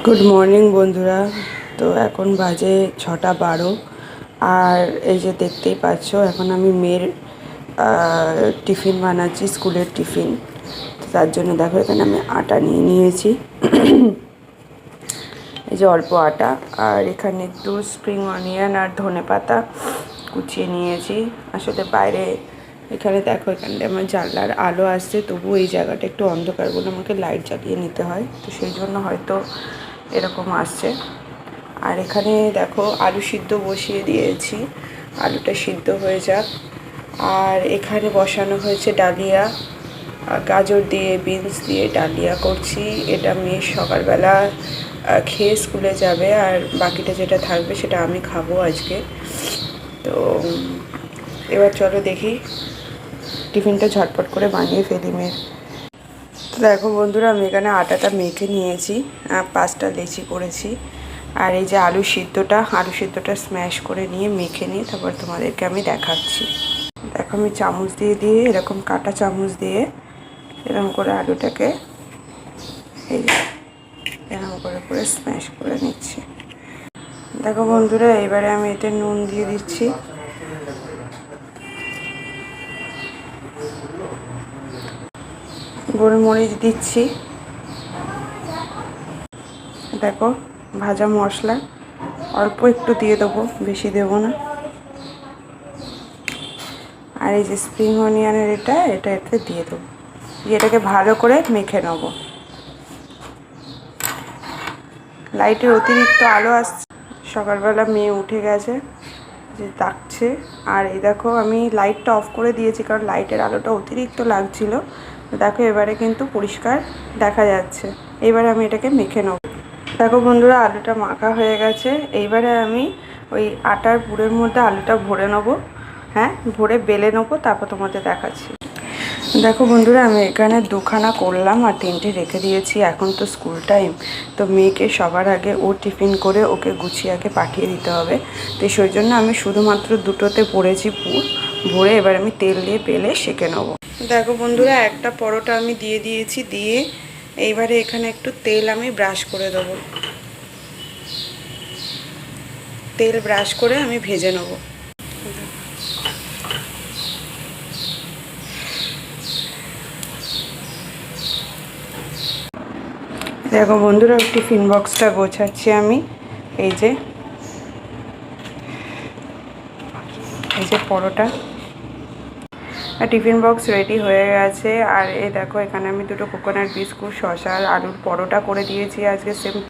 Good morning বন্ধুরা। তো এখন বাজে 6:12। আর এই যে দেখতেই পাচ্ছ, এখন আমি মেয়ের টিফিন বানাচ্ছি, স্কুলের টিফিন। তো তার জন্য দেখো এখানে আমি আটা নিয়ে নিয়েছি, এই যে অল্প আটা। আর এখানে একটু স্প্রিং অনিয়ন আর ধনেপাতা কুচিয়ে নিয়েছি। আসলে বাইরে এখানে দেখো, এখানটা আমার জানলার আলো আসছে, তবু এই জায়গাটা একটু অন্ধকার বলে আমাকে লাইট জ্বালিয়ে নিতে হয়, তো সেই জন্য হয়তো এরকম আসছে। আর এখানে দেখো আলু সিদ্ধ বসিয়ে দিয়েছি, আলুটা সিদ্ধ হয়ে যাক। আর এখানে বসানো হয়েছে ডালিয়া, গাজর দিয়ে বিনস দিয়ে ডালিয়া করছি। এটা মেয়ে সকালবেলা খেয়ে স্কুলে যাবে, আর বাকিটা যেটা থাকবে সেটা আমি খাবো আজকে। তো এবার চলো দেখি টিফিনটা ঝটপট করে বানিয়ে ফেলি মেয়ের। তো দেখো বন্ধুরা, আমি এখানে আটাটা মেখে নিয়েছি, 5টা লেচি করেছি। আর এই যে আলু সিদ্ধটা স্ম্যাশ করে নিয়ে মেখে নিয়ে তারপর তোমাদেরকে আমি দেখাচ্ছি। দেখো আমি চামচ দিয়ে দিয়ে এরকম কাটা চামচ দিয়ে এরকম করে আলুটাকে এই এরকম করে করে স্ম্যাশ করে নিচ্ছি। দেখো বন্ধুরা, এবারে আমি এতে নুন দিয়ে দিচ্ছি, গোলমরিচ দিচ্ছি, দেখো ভাজা মশলা অল্প একটু দিয়ে দেবো, বেশি দেবো না। আর এই যে স্প্রিং অনিয়নের এটা এতে দিয়ে দেবো, এটাকে ভালো করে মেখে নেব। লাইটের অতিরিক্ত আলো আসছে, সকালবেলা মেয়ে উঠে গেছে, যে ডাকছে। আর এই দেখো আমি লাইটটা অফ করে দিয়েছি, কারণ লাইটের আলোটা অতিরিক্ত লাগছিল। দেখো এবারে কিন্তু পরিষ্কার দেখা যাচ্ছে। এবারে আমি এটাকে মেখে নেব। দেখো বন্ধুরা, আলুটা মাখা হয়ে গেছে। এইবারে আমি ওই আটার পুরের মধ্যে আলুটা ভরে নেবো, ভরে বেলে নেবো, তারপর তোমাদের দেখাচ্ছি। দেখো বন্ধুরা, আমি এখানে 2খানা করলাম আর 3টে রেখে দিয়েছি। এখন তো স্কুল টাইম, তো মেয়েকে সবার আগে ও টিফিন করে ওকে গুছিয়ে আগে পাঠিয়ে দিতে হবে। তো সেই জন্য আমি শুধুমাত্র 2টোতে ভরেছি পুর, ভরে এবার আমি তেল দিয়ে বেলে সেঁকে নেবো। দেখো বন্ধুরা, একটা পরোটা আমি দিয়ে দিয়েছি, দিয়ে এইবারে এখানে একটু তেল আমি ব্রাশ করে দেবো। তেল ব্রাশ করে আমি ভেজে নেবো। দেখো বন্ধুরা, টিফিন বক্সটা গোছাচ্ছি আমি। এই যে পরোটা আর টিফিন বক্স রেডি হয়ে গেছে। আর এই দেখো, এখানে আমি 2টো কোকোনাট বিস্কুট, শসা আর আলুর পরোটা করে দিয়েছি আজকে সেম